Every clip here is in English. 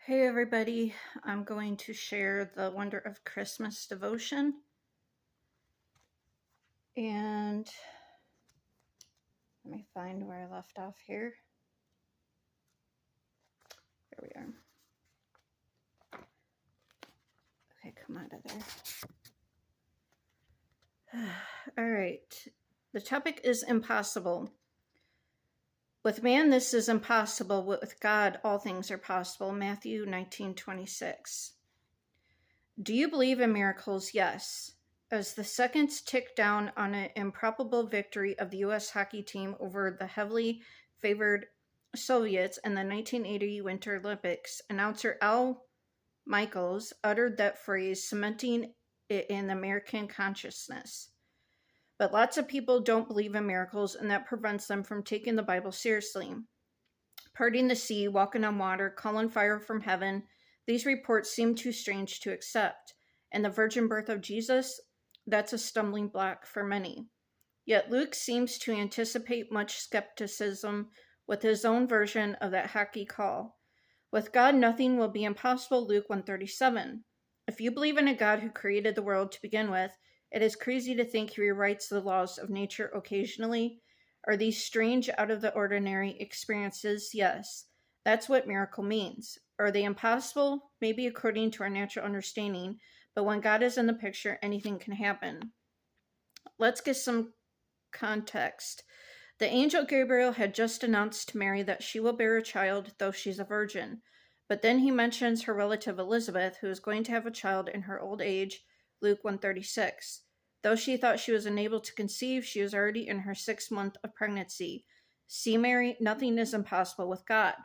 Hey everybody, I'm going to share the Wonder of Christmas devotion. And let me find where I left off here. There we are. Okay, come out of there. All right. The topic is impossible. With man, this is impossible. With God, all things are possible. Matthew 19:26. Do you believe in miracles? Yes. As the seconds tick down on an improbable victory of the U.S. hockey team over the heavily favored Soviets in the 1980 Winter Olympics, announcer Al Michaels uttered that phrase, cementing it in American consciousness. But lots of people don't believe in miracles, and that prevents them from taking the Bible seriously. Parting the sea, walking on water, calling fire from heaven, these reports seem too strange to accept. And the virgin birth of Jesus, that's a stumbling block for many. Yet Luke seems to anticipate much skepticism with his own version of that hockey call. With God, nothing will be impossible, Luke 1:37. If you believe in a God who created the world to begin with, it is crazy to think he rewrites the laws of nature occasionally. Are these strange, out of the ordinary experiences? Yes. That's what miracle means. Are they impossible? Maybe according to our natural understanding, but when God is in the picture, anything can happen. Let's get some context. The angel Gabriel had just announced to Mary that she will bear a child, though she's a virgin. But then he mentions her relative Elizabeth, who is going to have a child in her old age, Luke 1:36. Though she thought she was unable to conceive, she was already in her 6th month of pregnancy. See, Mary, nothing is impossible with God.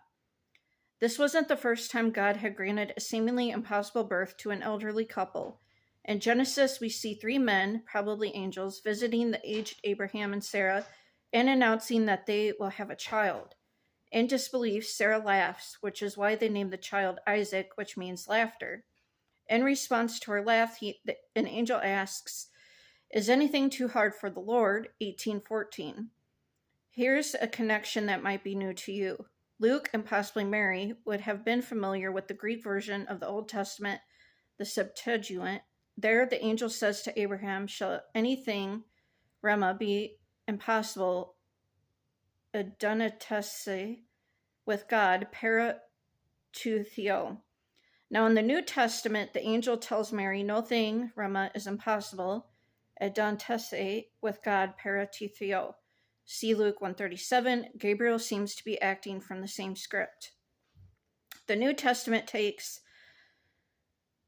This wasn't the first time God had granted a seemingly impossible birth to an elderly couple. In Genesis, we see 3 men, probably angels, visiting the aged Abraham and Sarah and announcing that they will have a child. In disbelief, Sarah laughs, which is why they named the child Isaac, which means laughter. In response to her laugh, an angel asks, "Is anything too hard for the Lord?" 18:14. Here's a connection that might be new to you. Luke, and possibly Mary, would have been familiar with the Greek version of the Old Testament, the Septuagint. There, the angel says to Abraham, "Shall anything, Rema, be impossible, adonatese, with God, para to theo." Now, in the New Testament, the angel tells Mary, "No thing, Rema, is impossible, adonatese, with God, para to theo." See Luke 1:37. Gabriel seems to be acting from the same script. The New Testament takes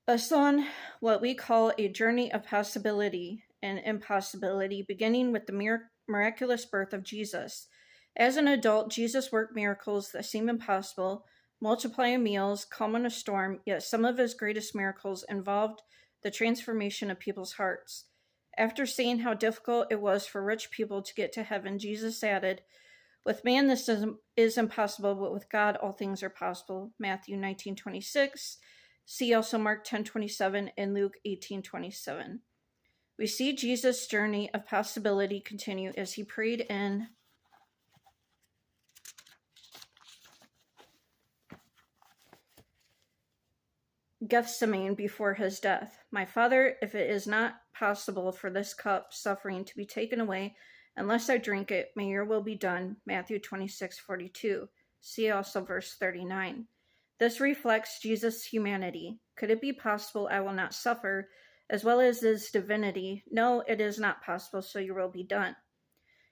us on what we call a journey of possibility and impossibility, beginning with the miraculous birth of Jesus. As an adult, Jesus worked miracles that seem impossible, multiplying meals, calming a storm, yet some of his greatest miracles involved the transformation of people's hearts. After seeing how difficult it was for rich people to get to heaven, Jesus added, "With man this is impossible, but with God all things are possible." Matthew 19:26. See also Mark 10:27 and Luke 18:27. We see Jesus' journey of possibility continue as he prayed in Gethsemane before his death. "My Father, if it is not possible for this cup suffering to be taken away unless I drink it, may your will be done." Matthew 26:42. See also verse 39. This reflects Jesus' humanity. Could it be possible I will not suffer, as well as his divinity? No, it is not possible, so your will be done.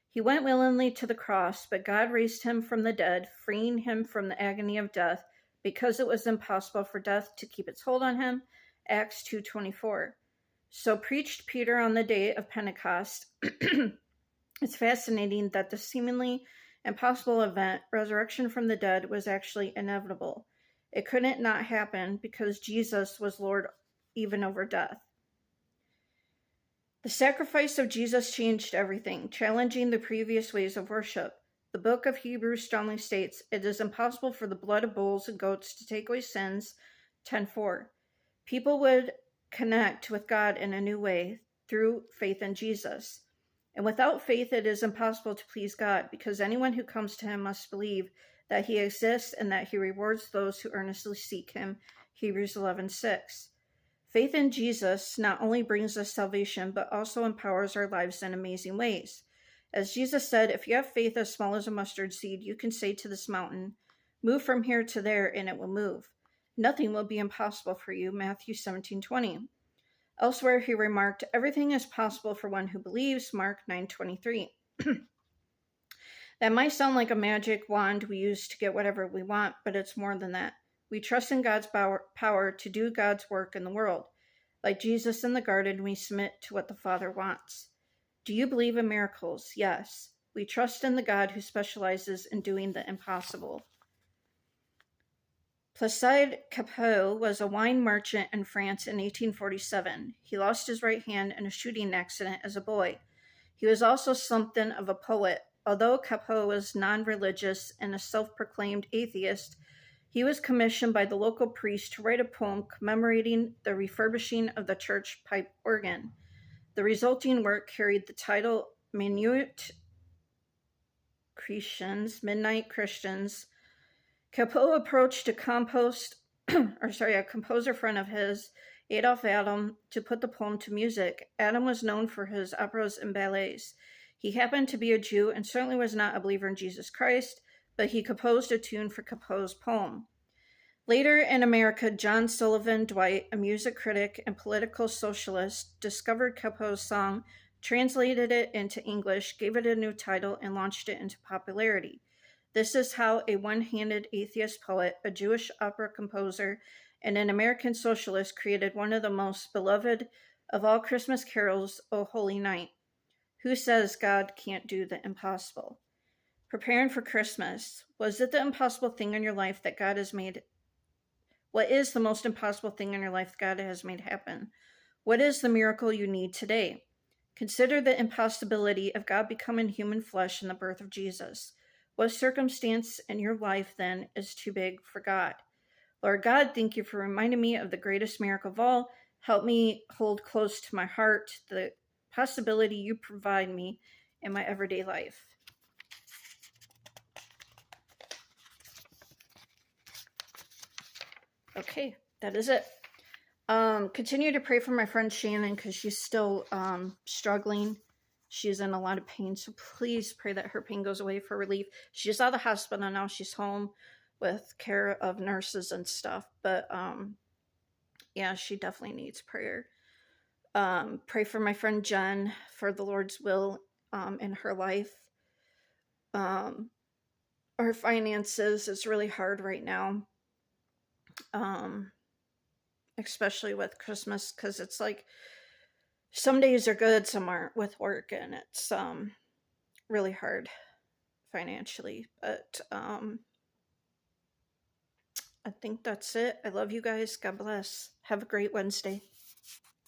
He went willingly to the cross, but God raised him from the dead, freeing him from the agony of death, because it was impossible for death to keep its hold on him. Acts 2:24. So preached Peter on the day of Pentecost. It's fascinating that the seemingly impossible event, resurrection from the dead, was actually inevitable. It couldn't not happen because Jesus was Lord even over death. The sacrifice of Jesus changed everything, challenging the previous ways of worship. The book of Hebrews strongly states, "It is impossible for the blood of bulls and goats to take away sins." 10:4. People would connect with God in a new way through faith in Jesus. And without faith, it is impossible to please God, because anyone who comes to him must believe that he exists and that he rewards those who earnestly seek him. Hebrews 11:6. Faith in Jesus not only brings us salvation, but also empowers our lives in amazing ways. As Jesus said, if you have faith as small as a mustard seed, you can say to this mountain, move from here to there, and it will move. Nothing will be impossible for you. Matthew 17:20. Elsewhere, he remarked, everything is possible for one who believes. Mark 9:23. That might sound like a magic wand we use to get whatever we want, but it's more than that. We trust in God's power to do God's work in the world. Like Jesus in the garden, we submit to what the Father wants. Do you believe in miracles? Yes. We trust in the God who specializes in doing the impossible. Placide Cappeau was a wine merchant in France in 1847. He lost his right hand in a shooting accident as a boy. He was also something of a poet. Although Cappeau was non-religious and a self-proclaimed atheist, he was commissioned by the local priest to write a poem commemorating the refurbishing of the church pipe organ. The resulting work carried the title Minuit Chrétiens, Midnight Christians. Cappeau approached a composer friend of his, Adolphe Adam, to put the poem to music. Adam was known for his operas and ballets. He happened to be a Jew and certainly was not a believer in Jesus Christ, but he composed a tune for Cappeau's poem. Later in America, John Sullivan Dwight, a music critic and political socialist, discovered Cappeau's song, translated it into English, gave it a new title, and launched it into popularity. This is how a one-handed atheist poet, a Jewish opera composer, and an American socialist created one of the most beloved of all Christmas carols, O Holy Night. Who says God can't do the impossible? Preparing for Christmas. Was it the impossible thing in your life that God has made? What is the most impossible thing in your life God has made happen? What is the miracle you need today? Consider the impossibility of God becoming human flesh in the birth of Jesus. What circumstance in your life, then, is too big for God? Lord God, thank you for reminding me of the greatest miracle of all. Help me hold close to my heart the possibility you provide me in my everyday life. Okay, that is it. Continue to pray for my friend Shannon because she's still struggling. She's in a lot of pain, so please pray that her pain goes away for relief. She's out of the hospital now. She's home with care of nurses and stuff, but yeah, she definitely needs prayer. Pray for my friend Jen for the Lord's will in her life. Our finances is really hard right now, especially with Christmas, because it's like some days are good, some aren't with work, and it's really hard financially. But I think that's it. I love you guys. God bless. Have a great Wednesday.